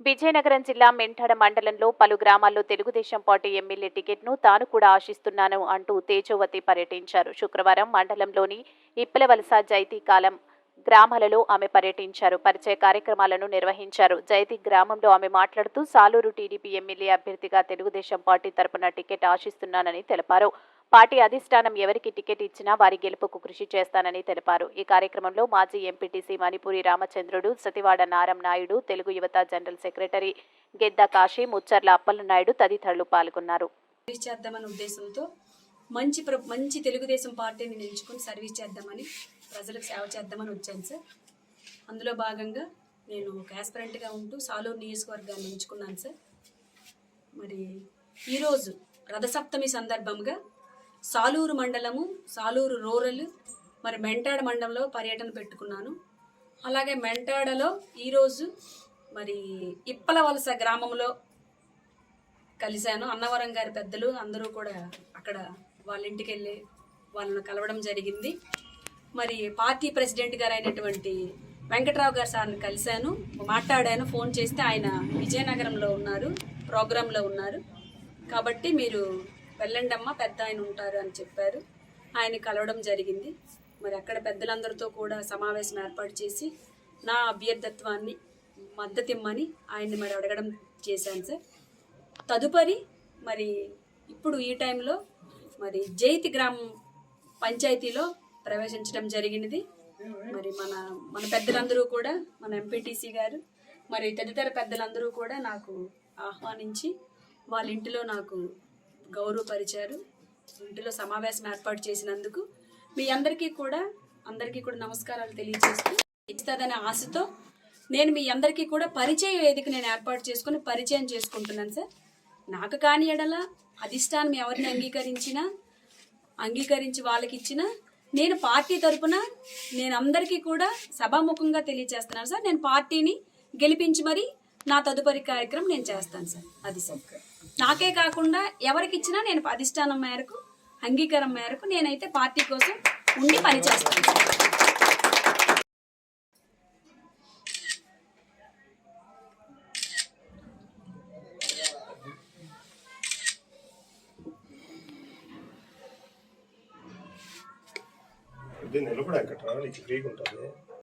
విజయనగరం జిల్లా మెంఠాడ మండలంలో పలు గ్రామాల్లో తెలుగుదేశం పార్టీ ఎమ్మెల్యే టికెట్ను తాను కూడా ఆశిస్తున్నాను అంటూ తేజోవతి పర్యటించారు. శుక్రవారం మండలంలోని ఇప్పలవలస జైతీకాలం గ్రామాలలో ఆమె పర్యటించారు. పరిచయ కార్యక్రమాలను నిర్వహించారు. జైతీ గ్రామంలో ఆమె మాట్లాడుతూ సాలూరు టీడీపీ ఎమ్మెల్యే అభ్యర్థిగా తెలుగుదేశం పార్టీ తరపున టికెట్ ఆశిస్తున్నానని తెలిపారు. పార్టీ అధిష్టానం ఎవరికి టికెట్ ఇచ్చినా వారి గెలుపుకు కృషి చేస్తానని తెలిపారు. ఈ కార్యక్రమంలో మాజీ ఎంపీటీసీ మణిపూరి రామచంద్రుడు, సతివాడ నారం నాయుడు, తెలుగు యువత జనరల్ సెక్రటరీ గెద్ద కాశీ, ముచ్చర్ల అప్పలనాయుడు తదితరులు పాల్గొన్నారు. ఉద్దేశంతో మంచి తెలుగుదేశం పార్టీని నిలుచుకొని సర్వీస్ చేద్దామని, ప్రజలకు సేవ చేద్దామని వచ్చాను సార్. అందులో భాగంగా నేను ఒక యాస్పిరెంట్గా ఉంటూ సాలూరు నియోజకవర్గాన్ని ఎంచుకున్నాను సార్. మరి ఈరోజు రథసప్తమి సందర్భంగా సాలూరు మండలము, సాలూరు రూరల్, మరి మెంటాడ మండలంలో పర్యటన పెట్టుకున్నాను. అలాగే మెంటాడలో ఈరోజు మరి ఇప్పలవలస గ్రామంలో కలిశాను. అన్నవరం గారి పెద్దలు అందరూ కూడా అక్కడ వాళ్ళ ఇంటికి వెళ్ళి వాళ్ళను కలవడం జరిగింది. మరి పార్టీ ప్రెసిడెంట్ గారు అయినటువంటి వెంకట్రావు గారు సార్ని కలిశాను, మాట్లాడాను. ఫోన్ చేస్తే ఆయన విజయనగరంలో ఉన్నారు, ప్రోగ్రాంలో ఉన్నారు, కాబట్టి మీరు వెళ్ళండమ్మా, పెద్ద ఆయన ఉంటారు అని చెప్పారు. ఆయన కలవడం జరిగింది. మరి అక్కడ పెద్దలందరితో కూడా సమావేశం ఏర్పాటు చేసి నా అభ్యర్థత్వాన్ని మద్దతిమ్మని ఆయన్ని మరి అడగడం చేశాను సార్. తదుపరి మరి ఇప్పుడు ఈ టైంలో మరి జైతి గ్రామం పంచాయతీలో ప్రవేశించడం జరిగినది. మరి మన పెద్దలందరూ కూడా, మన ఎంపీటీసీ గారు మరి తదితర పెద్దలందరూ కూడా నాకు ఆహ్వానించి వాళ్ళ ఇంటిలో నాకు గౌరవపరిచారు. ఇంటిలో సమావేశం ఏర్పాటు చేసినందుకు మీ అందరికీ కూడా నమస్కారాలు తెలియజేస్తూ, ఇస్తుందనే ఆశతో నేను మీ అందరికీ కూడా పరిచయ వేదిక నేను ఏర్పాటు చేసుకుని పరిచయం చేసుకుంటున్నాను సార్. నాకు కాని ఎడల అధిష్టానం ఎవరిని అంగీకరించి వాళ్ళకి ఇచ్చినా నేను పార్టీ తరపున నేను అందరికీ కూడా సభాముఖంగా తెలియజేస్తున్నాను సార్. నేను పార్టీని గెలిపించి మరి నా తదుపరి కార్యక్రమం నేను చేస్తాను సార్. అది సార్, నాకే కాకుండా ఎవరికి ఇచ్చినా నేను అధిష్టానం మేరకు, అంగీకారం మేరకు నేనైతే పార్టీ కోసం ఉండి పనిచేస్తాను సార్. నిలబడి అక్కడ ఫ్రీగా ఉంటుంది.